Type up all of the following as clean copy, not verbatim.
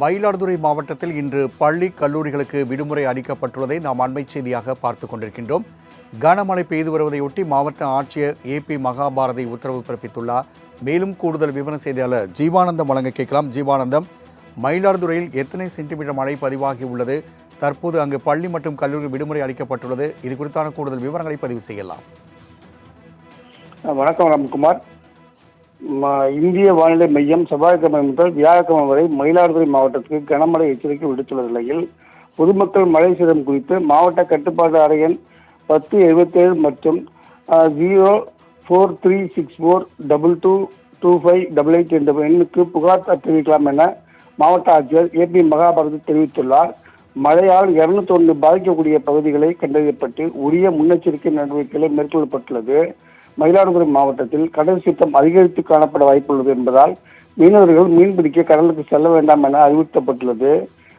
மயிலாடுதுறை மாவட்டத்தில் இன்று பள்ளி கல்லூரிகளுக்கு விடுமுறை அளிக்கப்பட்டுள்ளதை நாம் அண்மை செய்தியாக பார்த்துக் கொண்டிருக்கின்றோம். கனமழை பெய்து வருவதையொட்டி மாவட்ட ஆட்சியர் ஏபி மகாபாரதி உத்தரவு பிறப்பித்துள்ளார். மேலும் கூடுதல் விவரம் செய்தியாளர் ஜீவானந்தம் வழங்க கேட்கலாம். ஜீவானந்தம், மயிலாடுதுறையில் எத்தனை சென்டிமீட்டர் மழை பதிவாகி உள்ளது? தற்போது அங்கு பள்ளி மற்றும் கல்லூரி விடுமுறை அளிக்கப்பட்டுள்ளது. இது குறித்தான கூடுதல் விவரங்களை பதிவு செய்யலாம். வணக்கம் ராம்குமார். இந்திய வானிலை மையம் செவ்வாய்க்கிழமை முதல் வியாழக்கிழமை வரை மயிலாடுதுறை மாவட்டத்திற்கு கனமழை எச்சரிக்கை விடுத்துள்ள நிலையில் பொதுமக்கள் மழை சேதம் குறித்து மாவட்ட கட்டுப்பாட்டு அறையன் 1077 மற்றும் 043642222588 என்ற எண்ணுக்கு புகார் தெரிவிக்கலாம் என மாவட்ட ஆட்சியர் ஏபி மகாபாரதி தெரிவித்துள்ளார். மழையால் 201 பாதிக்கக்கூடிய பகுதிகளை கண்டறியப்பட்டு உரிய முன்னெச்சரிக்கை நடவடிக்கைகளை மேற்கொள்ளப்பட்டுள்ளது. மயிலாடுதுறை மாவட்டத்தில் கடல் சீற்றம் அதிகரித்து காணப்பட வாய்ப்புள்ளது என்பதால் மீனவர்கள் மீன்பிடிக்க கடலுக்கு செல்ல வேண்டாம் என அறிவுறுத்தப்பட்டுள்ளது.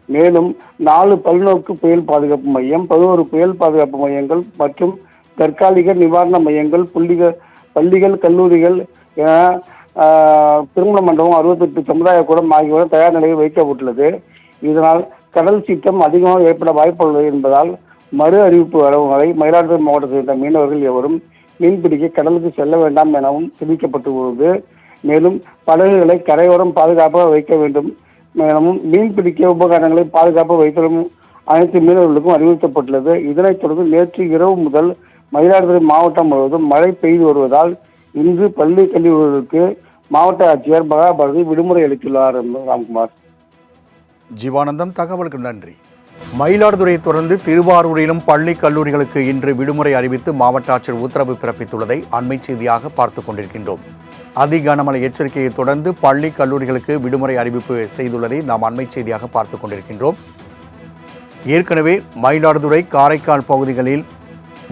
மேலும் 4 பல்நோக்கு புயல் பாதுகாப்பு மையம், 11 புயல் பாதுகாப்பு மையங்கள் மற்றும் தற்காலிக நிவாரண மையங்கள், பள்ளிகள், கல்லூரிகள் என திருமண மண்டபம், 68 சமுதாய கூடம் ஆகியவை தயார் நிலையில் வைக்கப்பட்டுள்ளது. இதனால் கடல் சீற்றம் அதிகமாக ஏற்பட வாய்ப்புள்ளது என்பதால் மறு அறிவிப்பு வரும் வரை மயிலாடுதுறை மாவட்டத்தை சேர்ந்த மீனவர்கள் எவரும் மீன்பிடிக்க கடலுக்கு செல்ல வேண்டாம் எனவும் தெரிவிக்கப்பட்டுள்ளது. மேலும் படகுகளை கரையோரம் பாதுகாப்பாக வைக்க வேண்டும் எனவும் மீன்பிடிக்க உபகரணங்களை பாதுகாப்பாக வைக்கவும் அனைத்து மீனவர்களுக்கும் அறிவுறுத்தப்பட்டுள்ளது. இதனைத் தொடர்ந்து நேற்று இரவு முதல் மயிலாடுதுறை மாவட்டம் முழுவதும் மழை பெய்து வருவதால் இன்று பள்ளி கல்லூரிகளுக்கு மாவட்ட ஆட்சியர் மகாபாரதி விடுமுறை அளித்துள்ளார். ராம்குமார். ஜீவானந்தம், தகவலுக்கு நன்றி. மயிலாடுதுறையை தொடர்ந்து திருவாரூரிலும் பள்ளி கல்லூரிகளுக்கு இன்று விடுமுறை அறிவித்து மாவட்ட ஆட்சியர் உத்தரவு பிறப்பித்துள்ளதை அண்மை செய்தியாக பார்த்துக் கொண்டிருக்கின்றோம். அதி கனமழை எச்சரிக்கையை தொடர்ந்து பள்ளி கல்லூரிகளுக்கு விடுமுறை அறிவிப்பு செய்துள்ளதை நாம் அண்மை செய்தியாக பார்த்துக் கொண்டிருக்கின்றோம். ஏற்கனவே மயிலாடுதுறை, காரைக்கால் பகுதிகளில்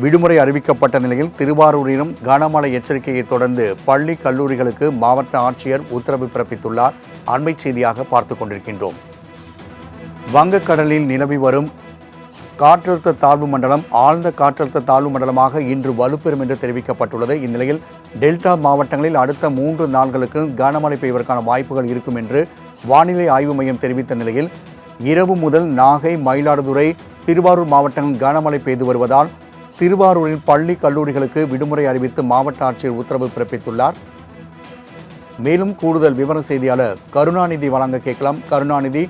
விடுமுறை அறிவிக்கப்பட்ட நிலையில் திருவாரூரிலும் கனமழை எச்சரிக்கையை தொடர்ந்து பள்ளி கல்லூரிகளுக்கு மாவட்ட ஆட்சியர் உத்தரவு பிறப்பித்துள்ளார். அண்மை செய்தியாக பார்த்துக் கொண்டிருக்கின்றோம். வங்கக்கடலில் நிலவி வரும் காற்றழுத்த தாழ்வு மண்டலம் ஆழ்ந்த காற்றழுத்த தாழ்வு மண்டலமாக இன்று வலுப்பெறும் என்று தெரிவிக்கப்பட்டுள்ளது. இந்நிலையில் டெல்டா மாவட்டங்களில் அடுத்த 3 நாட்களுக்கு கனமழை பெய்வதற்கான வாய்ப்புகள் இருக்கும் என்று வானிலை ஆய்வு மையம் தெரிவித்த நிலையில் இரவு முதல் நாகை, மயிலாடுதுறை, திருவாரூர் மாவட்டங்களில் கனமழை பெய்து வருவதால் திருவாரூரில் பள்ளி கல்லூரிகளுக்கு விடுமுறை அறிவித்து மாவட்ட ஆட்சியர் உத்தரவு பிறப்பித்துள்ளார். மேலும் கூடுதல் விவர செய்தியாளர் கருணாநிதி வழங்க கேட்கலாம். கருணாநிதி,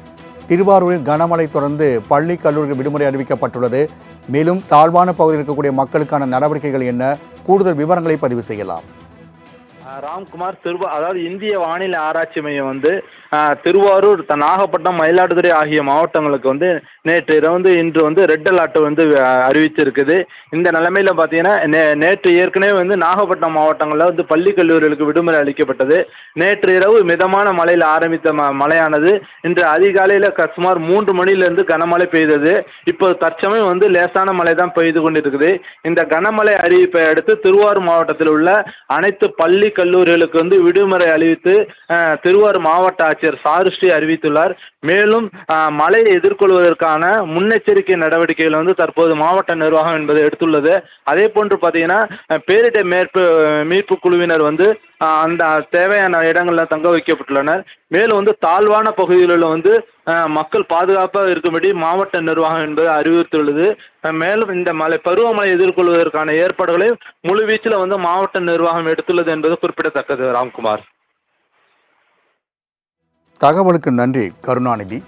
திருவாரூரில் கனமழை தொடர்ந்து பள்ளி கல்லூரிகள் விடுமுறை அறிவிக்கப்பட்டுள்ளது. மேலும் தாழ்வான பகுதியில் இருக்கக்கூடிய மக்களுக்கான நடவடிக்கைகள் என்ன? கூடுதல் விவரங்களை பதிவு செய்யலாம். ராம்குமார், அதாவது இந்திய வானிலை ஆராய்ச்சி மையம் திருவாரூர், நாகப்பட்டினம், மயிலாடுதுறை ஆகிய மாவட்டங்களுக்கு நேற்று இரவு இன்று ரெட் அலர்ட் அறிவிச்சிருக்குது. இந்த நிலைமையில பார்த்தீங்கன்னா நேற்று ஏற்கனவே நாகப்பட்டினம் மாவட்டங்களில் பள்ளி கல்லூரிகளுக்கு விடுமுறை அளிக்கப்பட்டது. நேற்று இரவு மிதமான மழையில் ஆரம்பித்த மழையானது இன்று அதிகாலையில் சுமார் 3 மணிலிருந்து கனமழை பெய்தது. இப்போ தற்சமயம் லேசான மழை தான் பெய்து கொண்டிருக்குது. இந்த கனமழை அறிவிப்பை அடுத்து திருவாரூர் மாவட்டத்தில் உள்ள அனைத்து பள்ளி கல்லூரிகளுக்கு விடுமுறை அறிவித்து திருவாரூர் மாவட்ட ஆட்சியர் சாருஸ்ரீ அறிவித்துள்ளார். மேலும் மழையை எதிர்கொள்வதற்கான முன்னெச்சரிக்கை நடவடிக்கைகள் தற்போது மாவட்ட நிர்வாகம் என்பதை எடுத்துள்ளது. அதே போன்று பார்த்தீங்கன்னா பேரிடர் மீட்பு குழுவினர் அந்த தேவையான இடங்களில் தங்க வைக்கப்பட்டுள்ளனர். மேலும் தாழ்வான பகுதிகளில் மக்கள் பாதுகாப்பாக இருக்கும்படி மாவட்ட நிர்வாகம் என்பது அறிவுறுத்தியுள்ளது. மேலும் இந்த பருவமழை எதிர்கொள்வதற்கான ஏற்பாடுகளை முழுவீச்சில் மாவட்ட நிர்வாகம் எடுத்துள்ளது என்பது குறிப்பிடத்தக்கது. ராம்குமார். தகவலுக்கு நன்றி கருணாநிதி.